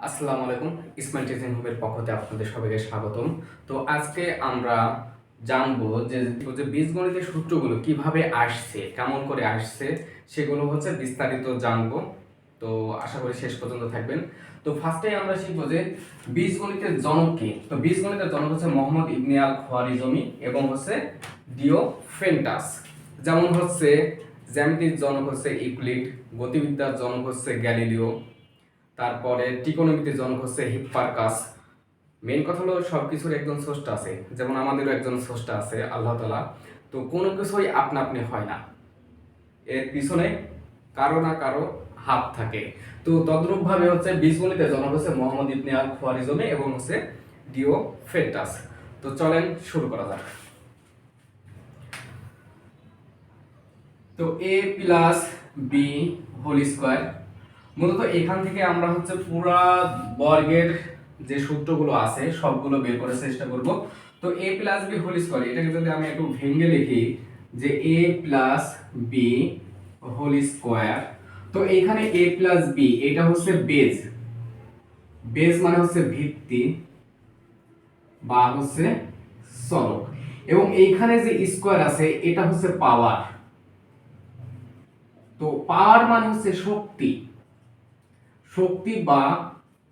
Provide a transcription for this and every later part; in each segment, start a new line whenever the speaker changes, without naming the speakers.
আসসালামু আলাইকুম। ইসমাইল টিচিং হোমের পক্ষ থেকে আপনাদের সবাইকে স্বাগতম। তো আজকে আমরা জানবো যে বীজগণিতের সূত্রগুলো কিভাবে আসছে, কেমন করে আসছে, সেগুলো হচ্ছে বিস্তারিত জানবো। তো আশা করি শেষ পর্যন্ত থাকবেন। তো ফার্স্টে আমরা শিখবো যে বীজগণিতের জনক কে। তো বীজগণিতের জনক হচ্ছে মোহাম্মদ ইবনে আল খোয়ারিজমি এবং হচ্ছে ডিওফেন্টাস। যেমন হচ্ছে জ্যামিতির জনক হচ্ছে ইউক্লিড, গতিবিদ্যার জনক হচ্ছে গ্যালিলিও, তারপরে ত্রিকোণমিতির জনক হচ্ছে হিপ্পারকাস। মেইন কথা হলো সব কিছুর একজন স্রষ্টা আছে, যেমন আমাদেরও একজন স্রষ্টা আছে আল্লাহ তাআলা। তো কোনো কিছুই আপনা আপনি হয় না, এর পিছনে কারো না কারো হাত থাকে। তো তদ্রূপভাবে হচ্ছে বীজগণিতের জনক হচ্ছে মোহাম্মদ ইবনে আল খোয়ারিজমি এবং হচ্ছে ডিওফেন্টাস। তো চলেন শুরু করা যাক। তো a plus B whole square, মূলত এখান থেকে আমরা হচ্ছে পুরা বর্গের যে সূত্রগুলো আছে সবগুলো বের করার চেষ্টা করব। তো a plus B whole square, এটাকে যদি আমি একটু ভেঙে লিখি যে a plus B whole square, তো এখানে a প্লাস বি এটা হচ্ছে বেজ। বেজ মানে হচ্ছে ভিত্তি বা হচ্ছে চলক, এবং এইখানে যে স্কয়ার আছে এটা হচ্ছে পাওয়ার। তো পাওয়ার মানে হচ্ছে শক্তি, শক্তি বা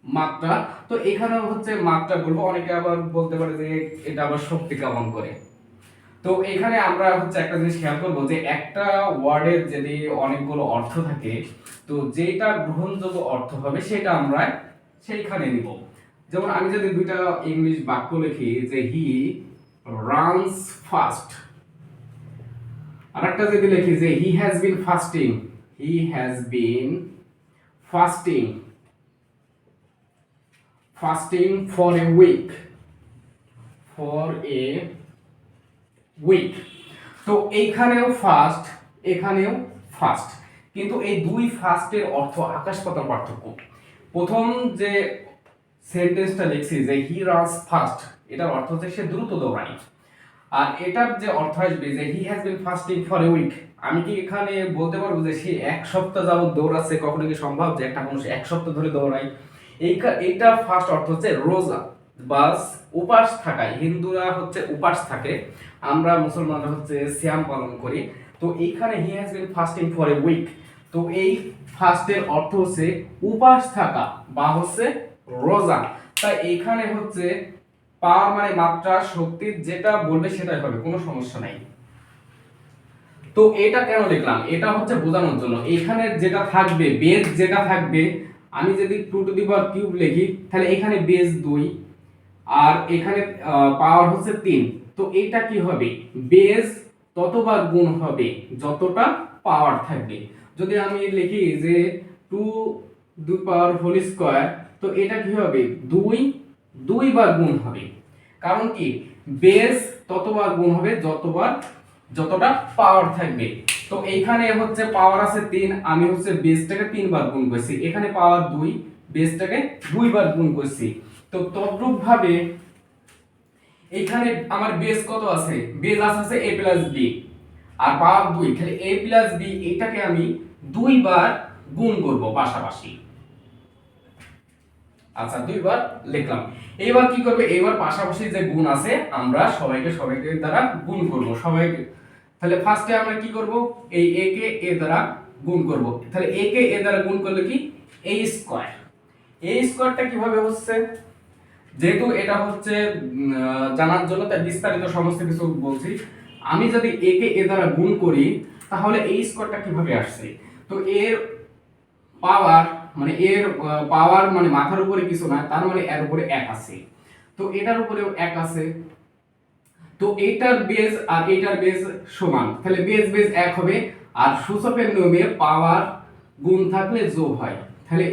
মাত্রা। তো এখানে হচ্ছে মাত্রা বলবো, অনেকে আবার বলতে পারে যে এটা আবার শক্তি কেমন করে। তো এখানে আমরা হচ্ছে একটা জিনিস খেয়াল করবো যে একটা ওয়ার্ডের যদি অনেকগুলো অর্থ থাকে, তো যেটা গ্রহণযোগ্য অর্থ হবে সেটা আমরা সেইখানে নিব। যেমন আমি যদি দুইটা ইংলিশ বাক্য লিখি যে হি রানস ফাস্ট, আর একটা যদি লিখি যে he has been fasting, he has been fasting fasting for a week, for a week। তো এইখানেও ফাস্ট, এখানেও ফাস্ট, কিন্তু এই দুই ফাস্টের অর্থ আকাশ পাতাল পার্থক্য। প্রথম যে সেন্টেন্সটা লিখছি যে হি রানস ফাস্ট, এটার অর্থ হচ্ছে সে দ্রুত দৌড়ায়। আর এটার যে অর্থ আসবে যে he has been fasting for a week, আমি কি এখানে বলতে পারবো যে সে এক সপ্তাহ যাবত দৌড়াচ্ছে? কখনো কি সম্ভব যে একটা মানুষ এক সপ্তাহ ধরে দৌড়ায়? এইটা ফার্স্ট অর্থ হচ্ছে রোজা বাস উপাস থাকায়। হিন্দুরা হচ্ছে উপাস থাকে, আমরা মুসলমানরা হচ্ছে সিয়াম পালন করি। তো এইখানে he has been fasting for a week, তো এই ফাস্টের অর্থ হচ্ছে উপাস থাকা বা হচ্ছে রোজা। তাই এইখানে হচ্ছে পাওয়ার মানে মাত্রা, শক্তি, যেটা বলবে সেটাই হবে, কোনো সমস্যা নাই। তো এটা কেন লিখলাম, এটা হচ্ছে বোঝানোর জন্য। এখানে যেটা থাকবে বেজ, যেটা থাকবে, আমি যদি 2 টু দি পাওয়ার কিউব লিখি তাহলে এখানে বেজ 2 আর এখানে পাওয়ার হচ্ছে 3। তো এটা কি হবে, বেজ ততবার গুণ হবে যতটা পাওয়ার থাকবে। যদি আমি লিখি যে 2 to the power whole square, তো এটা কি হবে, 2 বার গুণ হবে। কারণ কি, বেজ ততবার গুণ হবে যতটা পাওয়ার থাকবে। তো এইখানে হচ্ছে পাওয়ার আছে 3, আমি হচ্ছে বেসটাকে 3 বার গুণ করছি, এখানে পাওয়ার 2, বেসটাকে 2 বার গুণ করছি। তো তদ্রূপ ভাবে এখানে আমার বেস কত আছে, বেস আছে a প্লাস b আর পাওয়ার 2, তাহলে a প্লাস b এটাকে আমি 2 বার গুণ করব পাশাপাশি। আচ্ছা, 2 বার লিখলাম। এবার কি করবে, এবার পাশাপাশি যে গুণ আছে আমরা সবাইকে দ্বারা গুণ করব সবাইকে। তাহলে ফার্স্টে আমরা কি করব, এই a কে a দ্বারা গুণ করব। তাহলে a কে a দ্বারা গুণ করলে কি, a স্কয়ার। a স্কয়ারটা কিভাবে হচ্ছে, যেহেতু এটা হচ্ছে জানার জন্য তাই বিস্তারিত সমস্ত কিছু বলছি। আমি যদি a কে a দ্বারা গুণ করি তাহলে a স্কয়ারটা কিভাবে আসছে, তো এর পাওয়ার মানে পাওয়ার মানে মাথার উপরে কিছু না, তার মানে এর উপরে 1 আছে। তো এটার উপরেও 1 আছে। তো এইটার বেজ আর এইটার বেজ সমান, তাহলে বেজ 1 হবে। আর সূচকের নিয়মে পাওয়ার গুণ থাকলে যোগ হয়, তাহলে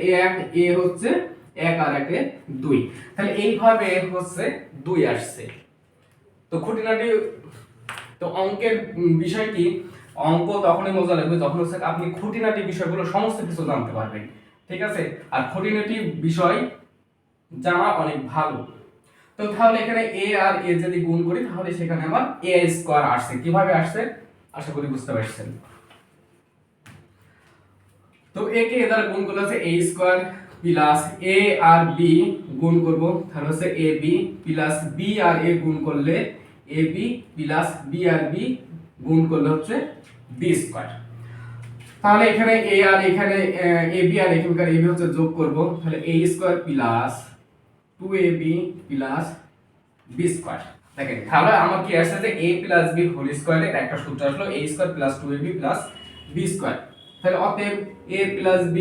এ হচ্ছে 1 আর 1 এ 2, তাহলে এইভাবে হচ্ছে 2 আসছে। তো খুঁটিনাটি, তো অঙ্কের বিষয়টি, অঙ্ক তখনই মজা লাগবে যখন হচ্ছে আপনি খুঁটিনাটি বিষয়গুলো সমস্ত কিছু জানতে পারবেন, ঠিক আছে? আর খুঁটিনাটি বিষয় জানা অনেক ভালো। তো তাহলে এখানে a আর a যদি গুণ করি তাহলে সেখানে আমার a স্কয়ার আসছে। কিভাবে আসছে আশা করি বুঝতে পারছেন। তো a কে a দ্বারা গুণ করলে হচ্ছে a স্কয়ার, প্লাস এ আর বি গুণ করব, তাহলে হচ্ছে এ বি প্লাস বি আর এ গুণ করলে এ বি প্লাস বি আর বি গুণ করলে হচ্ছে বি স্কয়ার। তাহলে এখানে এ আর এখানে এ বি আর এখানকার এ বি হচ্ছে যোগ করব, তাহলে a square plus 2ab plus B square. দেখেন তাহলে আমার কি আসছে যে a প্লাস b হোল স্কয়ারের একটা সূত্র আসলো a square plus 2ab plus b square. তাহলে অতএব a plus b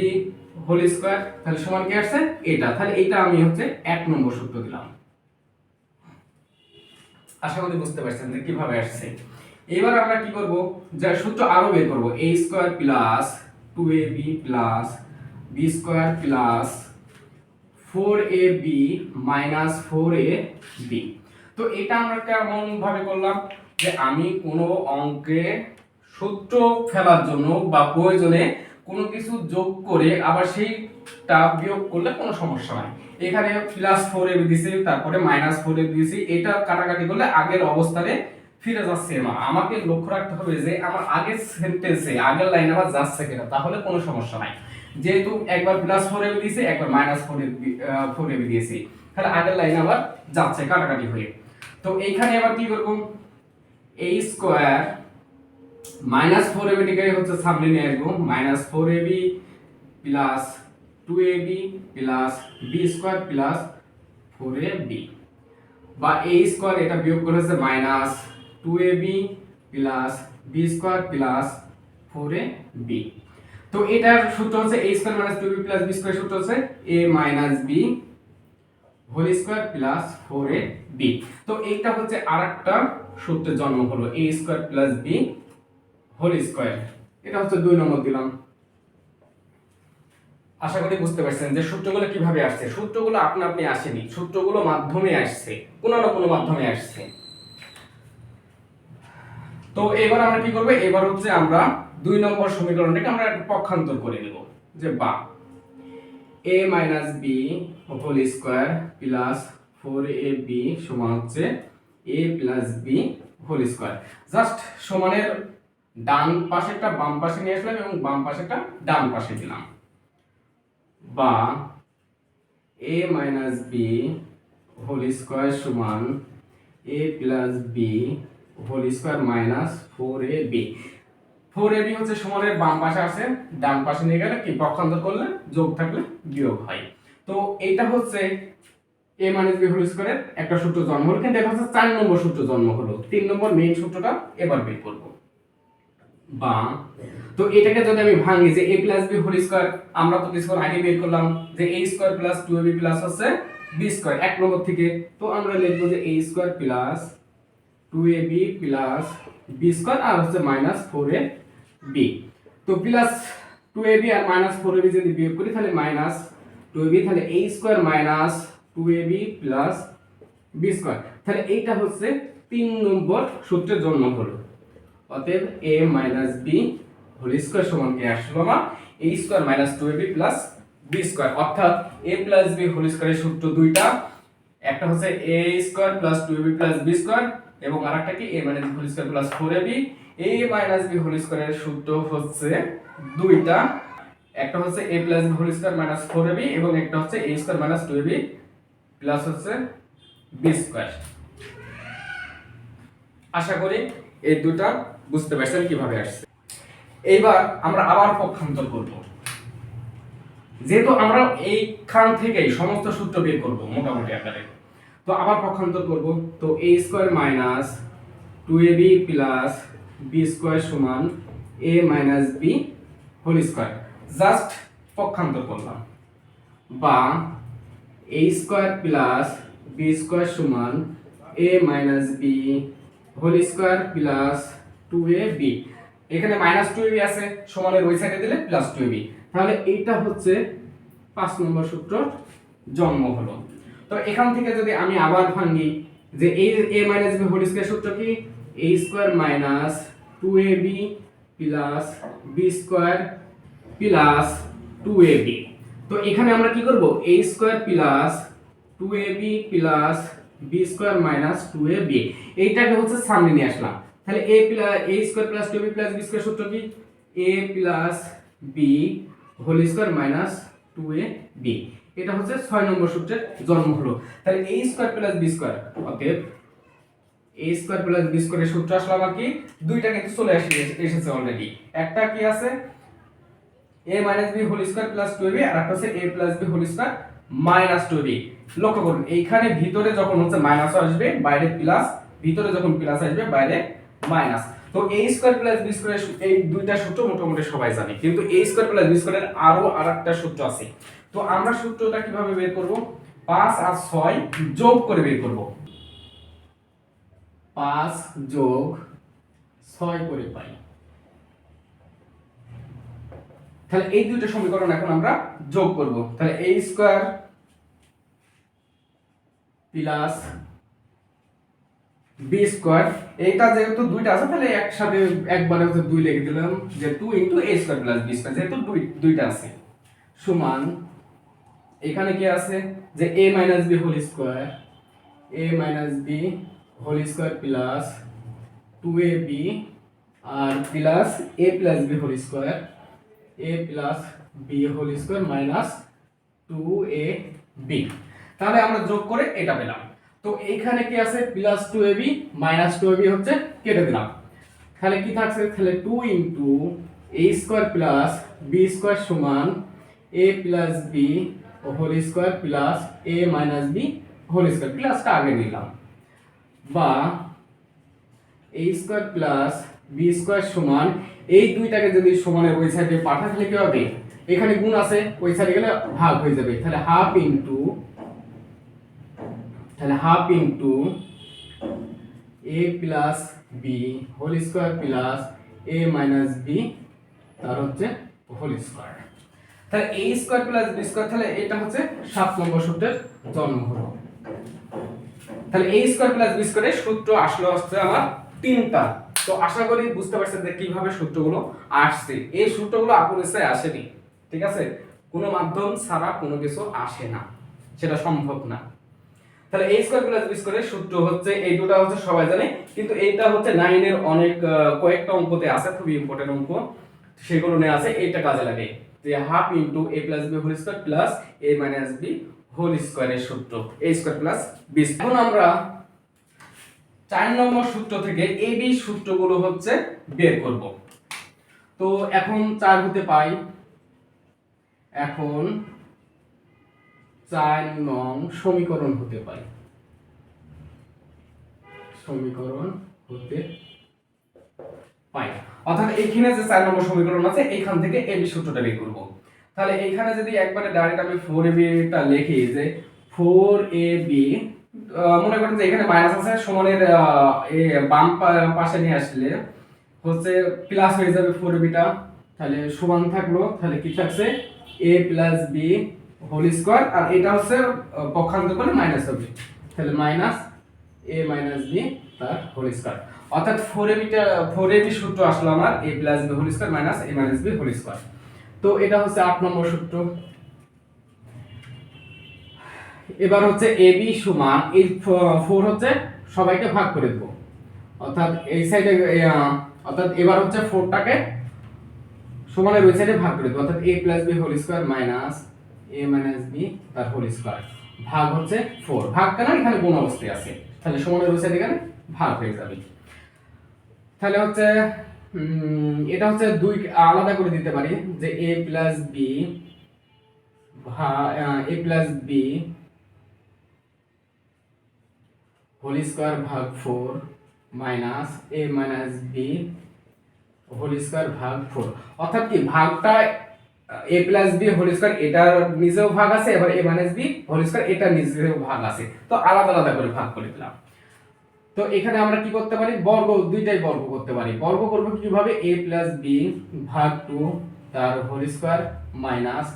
whole square তাহলে সমান কি আসছে এটা। তাহলে এটা আমি হচ্ছে 1 নম্বর সূত্র দিলাম। আশা করি বুঝতে পারছেন যে কিভাবে আসছে। এবার আমরা কি করব, যে সূত্র আরো বের করব, a square plus 2ab plus b square plus 4ab minus 4ab। তো এটা আমরা কেমন ভাবে করলাম, যে আমি কোনো অঙ্কে সূত্র ফেলার জন্য বা প্রয়োজনে কোনো কিছু যোগ করে আবার সেইটা বিয়োগ করলে কোনো সমস্যা নাই। এখানে প্লাস 4ab দিয়েছি, তারপরে মাইনাস 4ab দিয়েছি, এটা কাটাকাটি করলে আগের অবস্থানে ফিরে যাচ্ছে না। আমাকে লক্ষ্য রাখতে হবে যে আমার আগের সেন্টেন্সে আগের লাইন আবার যাচ্ছে কিনা, তাহলে কোনো সমস্যা নাই। যেহেতু একবার প্লাস 4ab দিয়েছি একবার মাইনাস 4ab দিয়েছি, তাহলে আগের লাইন আবার যাচ্ছে কাটাকাটি হয়ে। তো এইখানে আবার কি করব, a স্কয়ার মাইনাস 4ab টিকে হচ্ছে সামনে নিয়ে আসবো, minus 4ab plus 2ab plus b square plus 4ab, বা a স্কয়ার এটা বিয়োগ করে হচ্ছে minus 2ab plus b square plus 4ab। তো এটার সূত্র হচ্ছে a square minus 2b plus b square সূত্র হচ্ছে a minus b whole square plus 4ab। তো এইটা হচ্ছে আরেকটা সূত্রের জন্ম হলো a square plus b whole square. এটা হচ্ছে 2 নম্বর দিলাম। আশা করি বুঝতে পারছেন যে সূত্রগুলো কিভাবে আসছে। সূত্রগুলো আপনি আপনি আসেনি, সূত্রগুলো মাধ্যমে আসছে, কোনো না কোনো মাধ্যমে আসছে। তো এবার আমরা কি করব, এবার হচ্ছে আমরা 2 নম্বর সমীকরণটাকে আমরা একটু পক্ষান্তর করে নেব, যে বা a minus b whole square plus 4ab সমান হচ্ছে a plus b whole square. Just সমানের ডান পাশেরটা বাম পাশে নিয়ে আসলাম এবং বাম পাশেরটা ডান পাশে দিলাম, বা a minus b whole square সমান a plus b whole square minus 4ab। 4ab হচ্ছে সমানের বাম পাশে আছে, ডান পাশে নিয়ে গেলে কি পক্ষান্তর করলে যোগ থাকলে বিয়োগ হয়। তো এইটা হচ্ছে a মাইনাস b হোল স্কয়ারের একটা সূত্র জন্ম হলো, কিন্তু এটা হচ্ছে 4 নম্বর সূত্র জন্ম হলো। 3 নম্বর মেইন সূত্রটা এবার বের করব। বা তো এটাকে যদি আমি ভাঙি, যে a plus b whole square আমরা তো কিছুক্ষণ আগে বের করলাম যে a square plus 2ab plus হচ্ছে b স্কয়ার 1 নম্বর থেকে। তো আমরা লিখব যে a square plus 2ab plus b square আর হচ্ছে মাইনাস 4ab। তো প্লাস 2ab আর মাইনাস 4ab যদি বিয়োগ করি তাহলে মাইনাস 2ab, তাহলে a square minus 2ab plus b square. তাহলে এইটা হচ্ছে 3 নম্বর সূত্রের জন্ম হলো। অতএব a minus b whole square সমান কি আসলো আমার a square minus 2ab plus b square. অর্থাৎ a প্লাস b হোল স্কয়ারের সূত্র দুইটা, একটা হচ্ছে a square plus 2ab plus b square এবং আরেকটা কি a minus b whole square plus 4ab। a minus b whole স্কয়ারের সূত্র হচ্ছে দুইটা, একটা হচ্ছে a plus b whole square minus 4ab এবং একটা হচ্ছে a square minus 2ab plus হচ্ছে b স্কয়ার। আশা করি এই দুটো বুঝতে পারছেন কিভাবে আসছে। এইবার আমরা আবার পক্ষান্তর করব, যেহেতু আমরা এইখান থেকেই সমস্ত সূত্র বের করব মোটামুটি আকারে। তো আবার পক্ষান্তর করব, তো a square minus 2ab plus b square সমান a minus b whole square. Just পক্ষান্তর করলাম, বা a square plus b square সমান a minus b whole square plus 2ab। এখানে মাইনাস 2ab আছে, সমানের ওই সাইডে দিলে প্লাস 2ab। তাহলে এইটা হচ্ছে 5 নম্বর সূত্র জন্ম হলো। তো এখান থেকে যদি আমি আবার ভাঙি, যে a minus b whole square সূত্র কি a square minus 2ab plus b square plus 2ab। তো এখানে আমরা কি করব, a square plus 2ab plus b square minus 2ab এইটাকে হচ্ছে সামনে নিয়ে আসলাম। তাহলে a square plus 2ab plus b square সূত্র কি a plus b whole square minus 2ab। এটা হচ্ছে 6 নম্বর সূত্রের জন্ম হলো। তাহলে a square plus b square, অতএব a স্কয়ার প্লাস b স্কয়ারের সূত্র আসলে আমার কি দুইটা কিন্তু চলে এসেছে অলরেডি। একটা কি আছে a minus b whole square plus 2ab, আর একটা হচ্ছে a plus b whole square minus 2ab। লক্ষ্য করুন এইখানে ভিতরে যখন হচ্ছে মাইনাস আসবে বাইরে প্লাস, ভিতরে যখন প্লাস আসবে বাইরে মাইনাস। তো a স্কয়ার প্লাস b স্কয়ারের এই দুইটা সূত্র মোটামুটি সবাই জানে, কিন্তু a স্কয়ার প্লাস b স্কয়ারের আরো আরেকটা সূত্র আছে। তো আমরা সূত্রটা কিভাবে বের করব? 5 আর 6 যোগ করে বের করব। 5 যোগ 6 করে পাই। তাহলে এই দুইটা সমীকরণ এখন আমরা যোগ করব। তাহলে a square plus b square, এইটা যেহেতু দুইটা আছে তাহলে একসাথে একবারে হচ্ছে 2 লিখে দিলাম, যে 2 a square plus b square, যেহেতু দুইটা আছে, সমান এখানে কি আছে যে a minus b whole square, a minus b whole square plus 2ab, আর plus a plus b whole square, a plus b whole square minus 2ab। তাহলে আমরা যোগ করে এটা পেলাম। তো এইখানে কি আছে প্লাস 2ab মাইনাস 2ab হচ্ছে কেটে দিলাম। তাহলে কি থাকছে, তাহলে 2 into a square plus b square সমান a plus b whole square plus a minus b whole square, প্লাসটা আগে নিলাম, বা a square plus b square সমান এই দুইটাকে যদি সমানের ওই সাইডে পাঠাতে তাহলে কি হবে, এখানে গুণ আছে ওই সাইডে গেলে ভাগ হয়ে যাবে। তাহলে half into a plus b whole square plus a minus b তার হচ্ছে হোল স্কয়ার। তাহলে a square plus b square, তাহলে এটা হচ্ছে 7 নম্বর সূত্রের জন্ম হলো। তাহলে a স্কয়ার প্লাস b স্কয়ারের সূত্র আসলে হচ্ছে আমার তিনটা। তো আশা করি বুঝতে পারছেন যে কিভাবে সূত্রগুলো আসছে। এই সূত্রগুলো আপন ইচ্ছায় আসেনি, ঠিক আছে, কোনো মাধ্যম ছাড়া কোনো কিছু আসে না, সেটা সম্ভব না। তাহলে a স্কয়ার প্লাস b স্কয়ারের সূত্র হচ্ছে এই দুটো হচ্ছে সবাই জানে, কিন্তু এইটা হচ্ছে 9 এর অনেক কয়েকটা অঙ্কতে আছে, খুবই ইম্পর্টেন্ট অঙ্ক, সেগুলো নিয়ে আছে, এইটা কাজে লাগে যে half into a plus b whole square plus a minus b whole স্কয়ারের সূত্র a স্কয়ার প্লাস b। এখন আমরা 4 নম্বর সূত্র থেকে a b সূত্রগুলো হচ্ছে বের করব। তো এখন 4 হতে পাই, এখন 4 নং সমীকরণ হতে পাই, সমীকরণ হতে পাই, অর্থাৎ এখানে যে 4 নম্বর সমীকরণ আছে এখান থেকে a b সূত্রটা বের করব। তাহলে এখানে যদি একবারে ডাইরেক্ট আমি 4ab টা লিখি, যে 4ab, মনে করেন যে এখানে মাইনাস আছে, সমানের বাম পাশে নিয়ে আসলে হচ্ছে প্লাস হয়ে যাবে 4ab টা, তাহলে সমান থাকলো, তাহলে কি থাকছে a plus b whole square, আর এটা হচ্ছে পক্ষান্তর করলে মাইনাস হবে, তাহলে মাইনাস a মাইনাস b তার হোল স্কয়ার, অর্থাৎ 4ab সূত্র আসলো আমার a plus b whole square minus a minus b whole square. তো এটা হচ্ছে 8 নম্বর সূত্র। এবার হচ্ছে ab সমান এই 4 হচ্ছে সবাইকে ভাগ করে দেব, অর্থাৎ এই সাইডে, অর্থাৎ এবার হচ্ছে 4টাকে সমানের ওই সাইডে ভাগ করে দেব, অর্থাৎ a plus b whole square minus a minus b তার হোল স্কয়ার, ভাগ হচ্ছে 4, ভাগ কেন এখানে কোন অবস্থায় আছে, তাহলে সমানের ওই সাইডে এখানে ভাগ হয়ে যাবে। তাহলে হচ্ছে এটা হচ্ছে দুই আলাদা করে দিতে পারি, যে a plus b whole square ভাগ 4 minus a minus b whole square ভাগ 4, অর্থাৎ কি ভাগটা a plus b whole square এটার নিচেও ভাগ আছে, এবার a minus b whole square এটার নিচেও ভাগ আছে, তো আলাদা আলাদা করে ভাগ করে দিলাম। তো এখানে আমরা কি করতে পারি, বর্গ, দুইটাই বর্গ করতে পারি। বর্গ করব কিভাবে, a প্লাস b ভাগ 2 তার whole square minus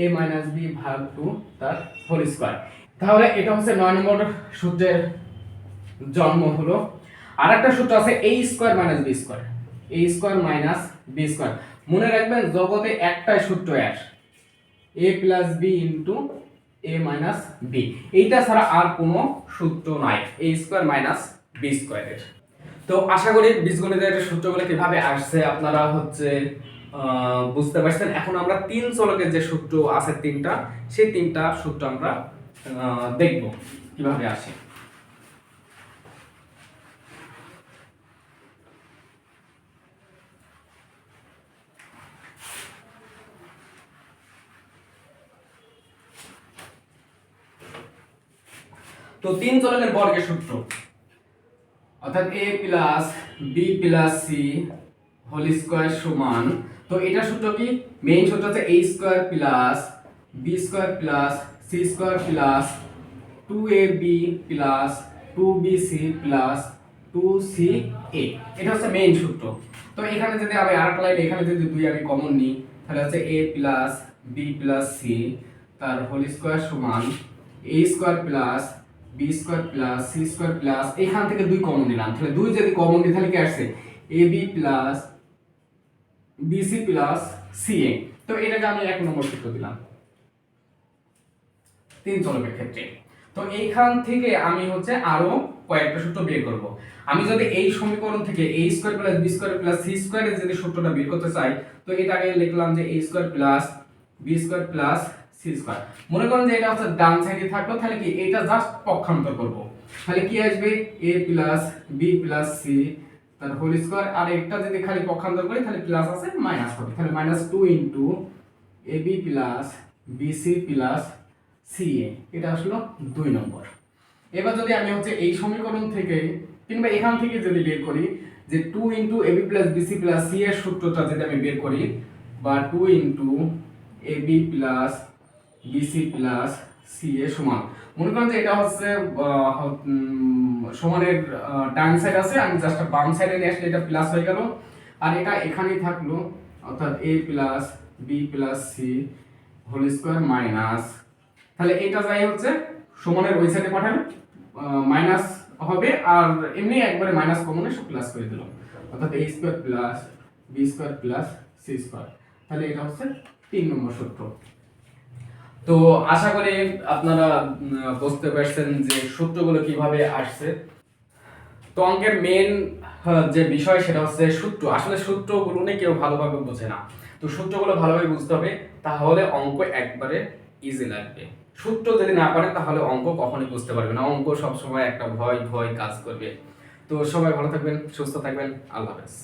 a minus b ভাগ 2 তার হোল স্কয়ার। তাহলে এটা হচ্ছে 9 নম্বর সূত্রের জন্ম হলো। আরেকটা সূত্র আছে a square minus b square, a square minus b square. মনে রাখবেন জগতে একটাই সূত্র a plus b into a minus b, এইটা ছাড়া আর কোনো সূত্র নাই a স্কয়ার মাইনাস b স্কয়ারের। তো আশা করি বীজগণিতের সূত্রগুলো কিভাবে আসছে আপনারা হচ্ছে বুঝতে পারছেন। এখন আমরা তিন চলকের যে সূত্র আছে তিনটা, সেই তিনটা সূত্র আমরা দেখব কিভাবে আসে। তো তিন চলকের বর্গের সূত্র অর্থাৎ a plus B plus C whole square সমান, তো এটা সূত্র কি, মেইন সূত্র হচ্ছে a square plus B square plus C square plus 2ab plus 2bc plus 2ca, এটা হচ্ছে মেইন সূত্র। তো এখানে যদি আমি আরেকটা লাইন এখানে যদি 2 আমি কমন নিই, তাহলে হচ্ছে a plus B plus C তার হোল স্কয়ার সমান a square plus B square plus C square plus, এখান থেকে 2 কমন নিলাম, তাহলে 2 যদি কমন নিই তাহলে কি আসছে ab plus bc plus ca। তো এটাকে আমি 1 নম্বর সূত্র দিলাম তিন চলকের ক্ষেত্রে। তো এইখান থেকে আমি হচ্ছে আরো কয়েকটা সূত্র বের করব। আমি যদি এই সমীকরণ থেকে a square plus b square plus c স্কয়ারের যদি সূত্রটা বের করতে চাই, তো এটাকে লিখলাম যে a square plus b square plus c square. মনে করেন যে এটা হচ্ছে ডান সাইডে থাকলো, তাহলে কি এটা জাস্ট পক্ষান্তর করব, তাহলে কি আসবে a plus b plus c তার হোল স্কয়ার, আর একটা যদি খালি পক্ষান্তর করি তাহলে প্লাস আছে মাইনাস হবে, তাহলে -2 into ab plus bc plus CA, এটা আসলো 2 নম্বর। এবার যদি আমি হচ্ছে এই সমীকরণ থেকে কিংবা এখান থেকে যদি বের করি যে 2 into AB plus BC plus C এর সূত্রটা যদি আমি বের করি, বা 2 into AB plus BC plus C এর সমান, মনে করেন যে এটা হচ্ছে সমানের ডান সাইড আছে, আমি জাস্ট বাম সাইডে নিয়ে আসলে এটা প্লাস হয়ে গেল, আর এটা এখানেই থাকলো, অর্থাৎ A plus B plus C whole square minus, তাহলে এটা যাই হচ্ছে সমানের ওই সাইডে পাঠালে মাইনাস হবে, আর এমনি একবারে মাইনাস কমনে সব প্লাস করে দিলাম, অর্থাৎ a square plus b square plus c square. তাহলে এটা হচ্ছে 3 নম্বর সূত্র। তো আশা করি আপনারা বুঝতে পারছেন যে সূত্রগুলো কিভাবে আসছে। তো অঙ্কের মেন যে বিষয় সেটা হচ্ছে সূত্র। আসলে সূত্রগুলো নিয়ে কেউ ভালোভাবে বোঝে না, তো সূত্রগুলো ভালোভাবে বুঝতে হবে, তাহলে অঙ্ক একবারে ইজি লাগবে। সূত্র যদি না পারেন তাহলে অঙ্ক কখনোই বুঝতে পারবে না, অঙ্ক সবসময় একটা ভয় ভয় কাজ করবে। তো সবাই ভালো থাকবেন, সুস্থ থাকবেন, আল্লাহ হাফেজ।